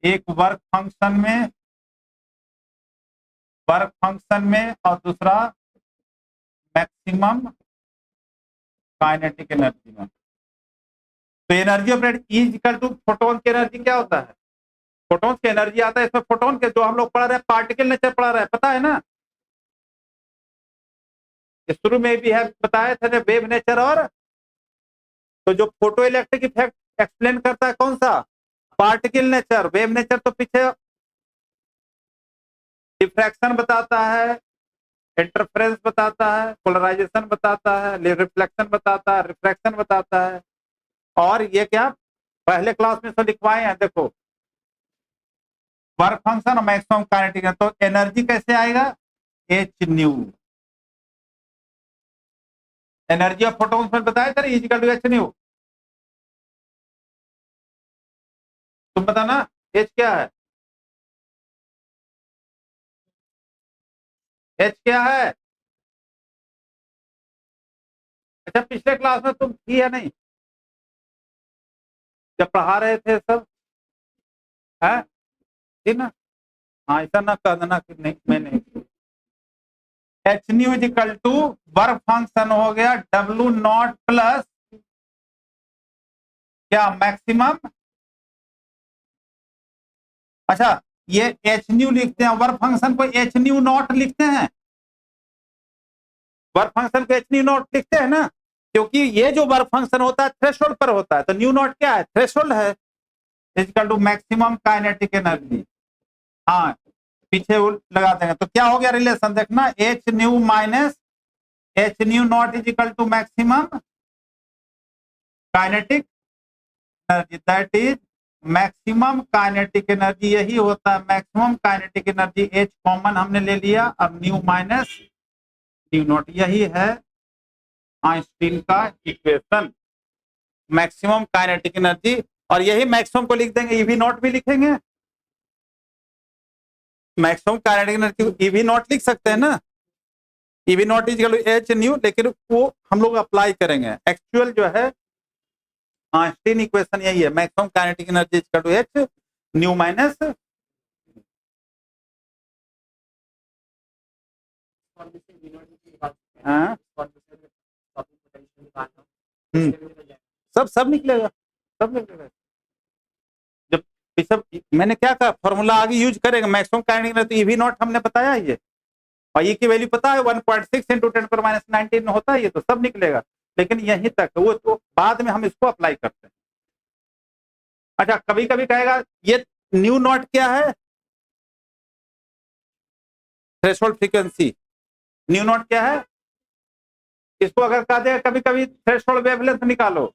एक वर्क फंक्शन में और दूसरा मैक्सिमम काइनेटिक एनर्जी में। तो energy of radiation is equal to photon की एनर्जी क्या होता है, फोटोन की एनर्जी आता है इसमें, फोटोन के जो हम लोग पढ़ा रहे हैं पार्टिकल नेचर पढ़ा रहे हैं, पता है ना, शुरू में भी है बताए थे वेव नेचर। और तो जो फोटो इलेक्ट्रिक इफेक्ट एक्सप्लेन करता है कौन सा, पार्टिकल नेचर। वेव नेचर तो पीछे डिफ्रैक्शन बताता है, इंटरफेरेंस बताता है, पोलराइजेशन बताता है, रिफ्लेक्शन बताता है, रिफ्रैक्शन बताता है। और ये क्या पहले क्लास में सब लिखवाए हैं, देखो वर्क फंक्शन और मैक्सिमम काइनेटिक। तो एनर्जी कैसे आएगा, H new. Energy of photons में बताया था इक्वल टू एच न्यू। तुम बताना एच क्या है, एच क्या है? अच्छा, पिछले क्लास में तुम थी या नहीं जब पढ़ा रहे थे सब? है थी ना? हाँ, ऐसा ना कह देना कि नहीं मैं नहीं। H nu is equal to work function हो गया डब्ल्यू नॉट प्लस क्या मैक्सिमम। अच्छा, ये एच न्यू लिखते हैं, वर्क फंक्शन को एच न्यू नॉट लिखते हैं, वर्क फंक्शन को एच न्यू नॉट लिखते हैं ना, क्योंकि ये जो वर्क फंक्शन होता है थ्रेशोल्ड पर होता है, तो न्यू नॉट क्या है? थ्रेशोल्ड है, equal to maximum kinetic energy. हाँ, पीछे लगा देंगे तो क्या हो गया रिलेशन देखना, h nu minus h nu naught is equal to maximum kinetic energy, that is maximum kinetic energy, यही होता है maximum kinetic energy. H common हमने ले लिया, अब न्यू माइनस न्यू नॉट, यही है आइंस्टीन का इक्वेशन, मैक्सिमम काइनेटिक एनर्जी। और यही मैक्सिमम को लिख देंगे, ईवी नॉट भी लिखेंगे, मैक्सिमम काइनेटिक एनर्जी को ईवी नॉट लिख सकते हैं ना, EV not is H new, लेकिन वो हम लोग अप्लाई करेंगे, एक्चुअल जो है आइंस्टीन इक्वेशन यही है, maximum kinetic energy equal to h nu minus. सब सब निकलेगा, सब निकलेगा। जब सब मैंने क्या कहा, फॉर्मूला आगे यूज करेंगे, maximum kinetic energy EV not हमने बताया ये, और ये की वैल्यू पता है 1.6 इंटू 10⁻19 होता है, ये तो सब निकलेगा, लेकिन यहीं तक वो तो बाद में हम इसको अप्लाई करते हैं। अच्छा, कभी कभी कहेगा ये न्यू नॉट क्या है? Threshold frequency. न्यू नॉट क्या है? इसको अगर कह देगा कभी कभी थ्रेशोल्ड वेवलेंथ निकालो,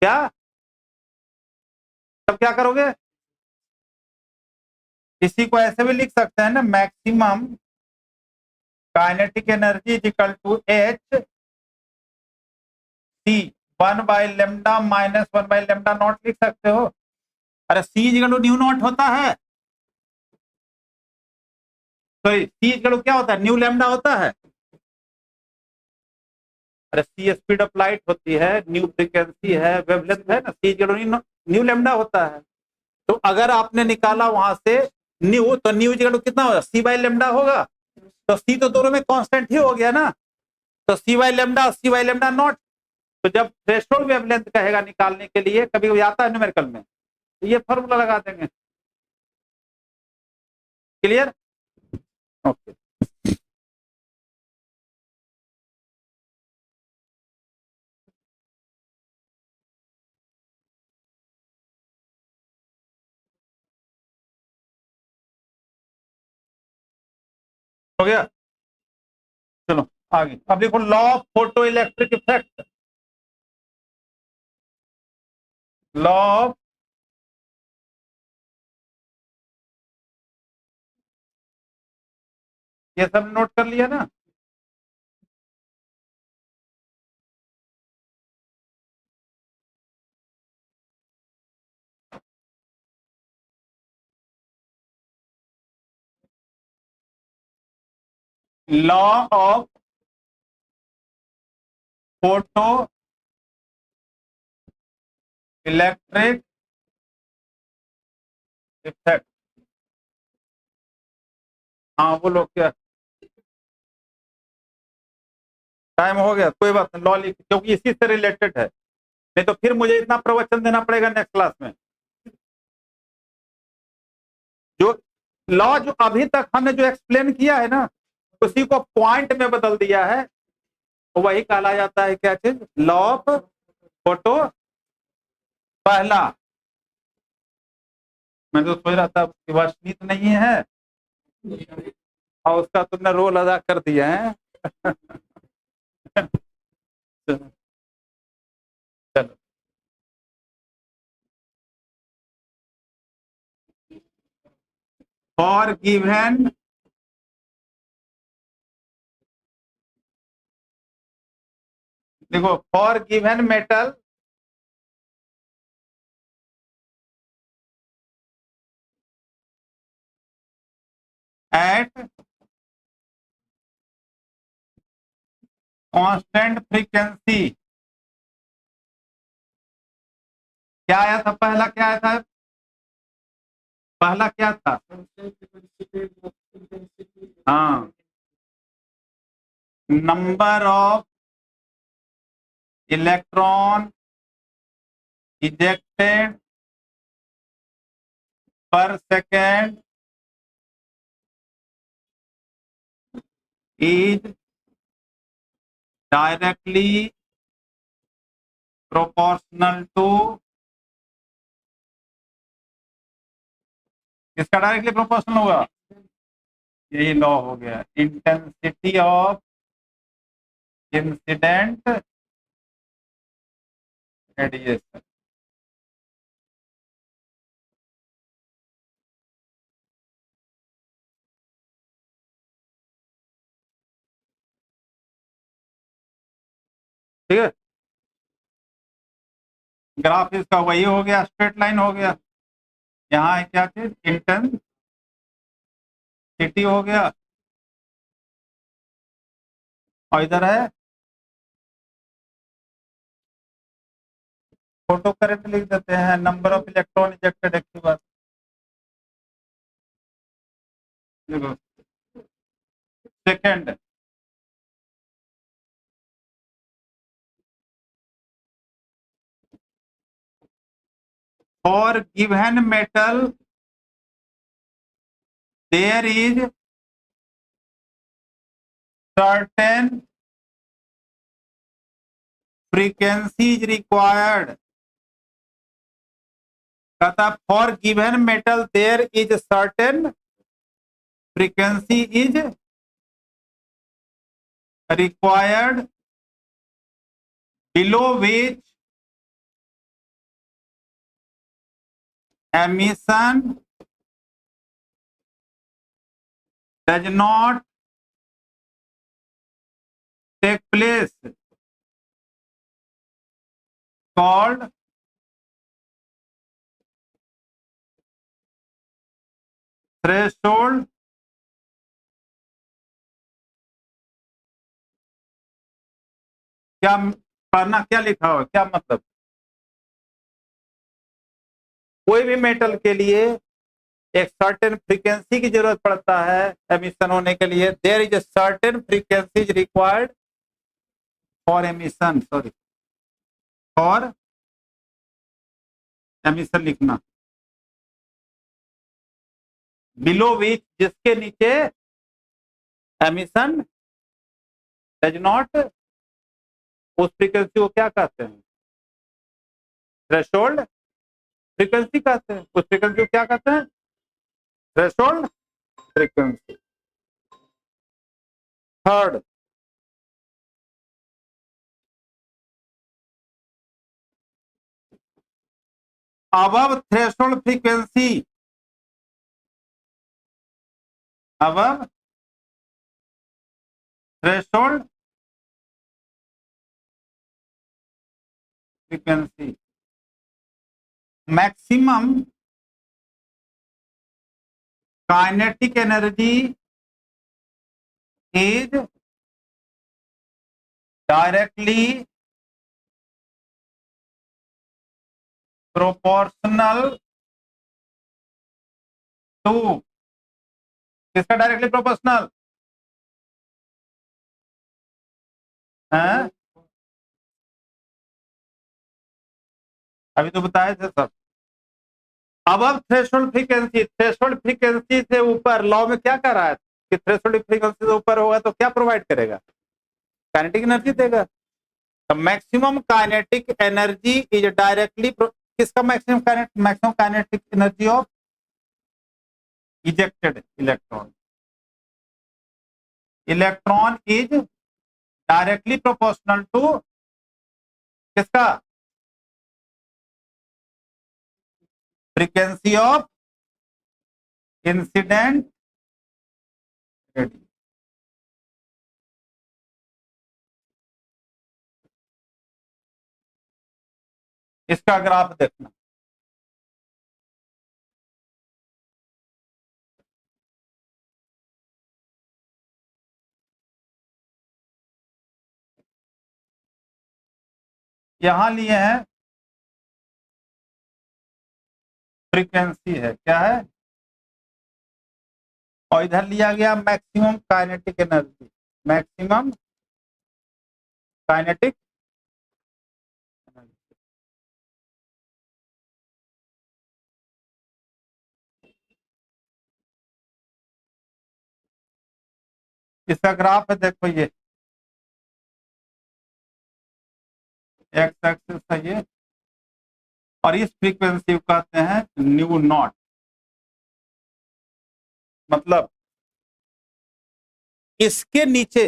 क्या तब क्या करोगे? इसी को ऐसे भी लिख सकते हैं ना, maximum kinetic energy is equal to H C 1/λ minus 1/λ naught लिख सकते हो। अरे C equal to nu naught होता है, तो सी इक्वल टू क्या होता है? न्यू लैम्डा होता है। अरे सी स्पीड ऑफ लाइट होती है, न्यू फ्रीक्वेंसी है, वेवलेंथ है ना, सी इक्वल टू न्यू लैम्डा होता है। तो अगर आपने निकाला वहां से न्यू, तो न्यू इक्वल टू कितना होगा? C/λ होगा, तो सी तो दोनों में कांस्टेंट ही हो गया ना, तो C/λ और C/λ नॉट। तो जब थ्रेशोल्ड वेवलेंथ कहेगा निकालने के लिए, कभी कभी आता है न्यूमेरिकल में, तो ये फॉर्मूला लगा देंगे। क्लियर? ओके। हो गया, चलो आगे। अब देखो law of photo electric effect, law of ये सब नोट कर लिया ना? Law of photo electric effect. हाँ बोलो क्या? टाइम हो गया, कोई बात नहीं, लॉ लिख, क्योंकि इसी से रिलेटेड है, नहीं तो फिर मुझे इतना प्रवचन देना पड़ेगा नेक्स्ट क्लास में। जो लॉ जो अभी तक हमने जो एक्सप्लेन किया है ना, उसी को पॉइंट में बदल दिया है, तो वही कहला जाता है क्या चीज? Law of photo. पहला, मैं तो सोच रहा था कि वर्षनीत नहीं है, और उसका तुमने रोल अदा कर दिया है। चलो, फॉर गिवन देखो, for given metal at constant frequency क्या आया था? पहला क्या आया था? पहला क्या था? हाँ, number of electron ejected per second is directly proportional to, किसका डायरेक्टली प्रोपोर्शनल होगा? यही लॉ हो गया, इंटेंसिटी ऑफ इंसिडेंट रेडिएशन। ठीक है, ग्राफ इसका वही हो गया, स्ट्रेट लाइन हो गया। यहाँ है क्या चीज? इंटेंसिटी हो गया, और इधर है फोटो करंट लिख देते हैं, नंबर ऑफ इलेक्ट्रॉन इजेक्टेड। एक ही बात। देखो, second for given metal there is certain frequency is required. कहता for given metal there is certain frequency is required below which emission does not take place, called threshold क्या पढ़ना, क्या लिखा हो, क्या मतलब? कोई भी मेटल के लिए एक सर्टेन फ्रीक्वेंसी की जरूरत पड़ता है एमिशन होने के लिए। There is a certain frequency is required for emission, sorry, for emission लिखना, बिलो विच, जिसके नीचे एमिशन डज नॉट, उस फ्रीक्वेंसी को क्या कहते हैं? थ्रेशोल्ड फ्रीक्वेंसी कहते हैं। उस फ्रीक्वेंसी को क्या कहते हैं? Threshold frequency. Third, above threshold frequency, above threshold frequency maximum kinetic energy is directly proportional to, किसका डायरेक्टली प्रोपोर्शनल है? अभी तो बताए थे सब। अब थ्रेशोल्ड फ्रीक्वेंसी, थ्रेशोल्ड फ्रीक्वेंसी से ऊपर लॉ में क्या कर रहा है कि थ्रेशोल्ड फ्रीक्वेंसी से ऊपर होगा तो क्या प्रोवाइड करेगा? काइनेटिक एनर्जी देगा। तो maximum kinetic energy is directly, किसका maximum kinetic energy of ejected electron, electron is directly proportional to किसका? Frequency of incident radiation. इसका ग्राफ देखना, यहां लिए हैं फ्रीक्वेंसी है, क्या है, और इधर लिया गया maximum kinetic energy, maximum kinetic energy. इसका ग्राफ है, देखो ये एक्स एक्सिस है ये, और इस फ्रीक्वेंसी को कहते हैं न्यू नॉट। मतलब इसके नीचे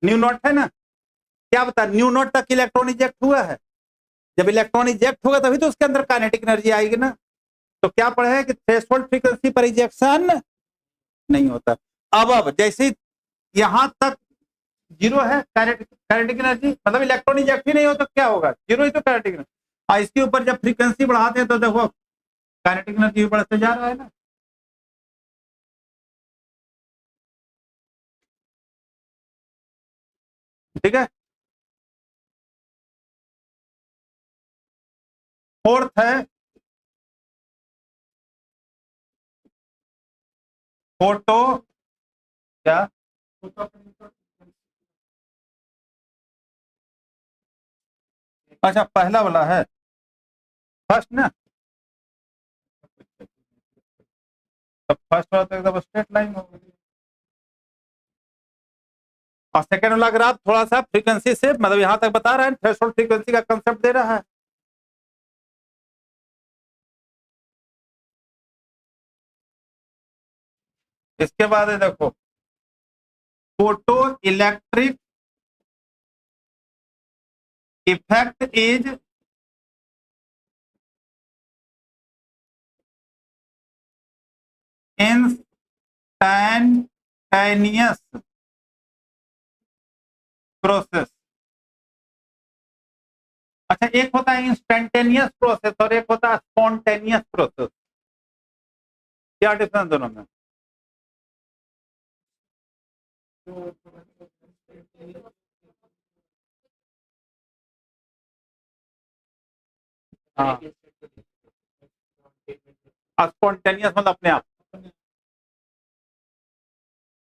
न्यू नॉट है ना, क्या बता, न्यू नॉट तक इलेक्ट्रॉन इजेक्ट हुआ है, जब इलेक्ट्रॉन इजेक्ट होगा तभी तो उसके अंदर काइनेटिक एनर्जी आएगी ना। तो क्या पढ़े हैं कि थ्रेशोल्ड फ्रीक्वेंसी पर इजेक्शन नहीं होता। अब जैसे यहां तक जीरो है काइनेटिक एनर्जी, मतलब इलेक्ट्रॉन इजेक्ट ही नहीं हो तो क्या होगा, जीरो ही तो काइनेटिक एनर्जी। इसके ऊपर जब फ्रीक्वेंसी बढ़ाते हैं तो देखो काइनेटिक एनर्जी बढ़ते जा रहा है ना। ठीक है, फोर्थ है फोटो, क्या, अच्छा पहला वाला है फर्स्ट ना, तो फर्स्ट वाला तो एकदम स्ट्रेट लाइन होगा, और सेकंड वाला ग्राफ थोड़ा सा फ्रीक्वेंसी से, मतलब यहां तक बता रहा है, थ्रेशोल्ड फ्रीक्वेंसी का कंसेप्ट दे रहा है। इसके बाद है देखो photo electric effect is instantaneous process. अच्छा, एक होता है इंस्टैंटेनियस प्रोसेस और एक होता है स्पॉन्टेनियस प्रोसेस, क्या डिफरेंस दोनों में? हाँ, स्पॉन्टेनियस मतलब अपने आप,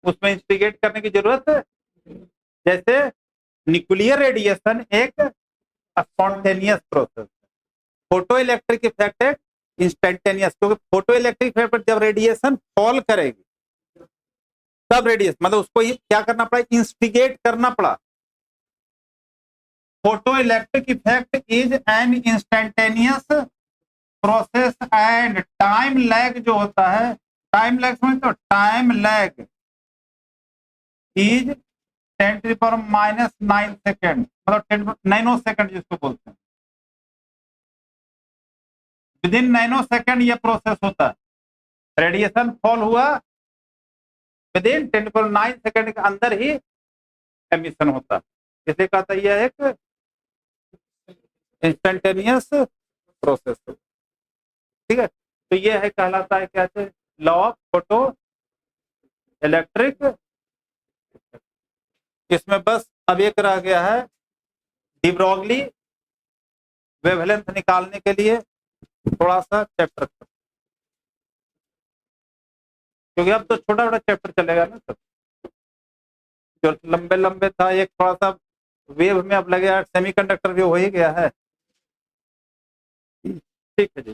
उसमें इंस्टिगेट करने की जरूरत है। जैसे न्यूक्लियर रेडिएशन एक spontaneous process, photo electric effect एक इंस्टेंटेनियस, क्योंकि फोटो इलेक्ट्रिक इफेक्ट पर जब रेडिएशन फॉल करेगी तब रेडिएशन, मतलब उसको क्या करना पड़ा, इंस्टिगेट करना पड़ा। Photo electric effect is an instantaneous process and time lag जो होता है, टाइम लैग समझ, तो टाइम लैग इज 10⁻⁹ सेकेंड, मतलब 10 नैनो सेकेंड जिसको बोलते हैं, विद इन नैनो सेकेंड ये प्रोसेस होता है। रेडिएशन फॉल हुआ, विद इन 10⁹ सेकेंड के अंदर ही एमिशन होता है, इसे कहता है यह एक इंस्टेंटेनियस प्रोसेस। ठीक है, तो ये है, कहलाता है क्या, लॉ ऑफ फोटो इलेक्ट्रिक। इसमें बस अब एक रह गया है, डी ब्रॉगली वेवलेंथ निकालने के लिए थोड़ा सा चैप्टर, क्योंकि अब तो छोटा छोटा चैप्टर चलेगा ना सब, जो लंबे लंबे था एक थोड़ा सा वेव में अब लगे, सेमीकंडक्टर भी हो ही गया है। ठीक है जी।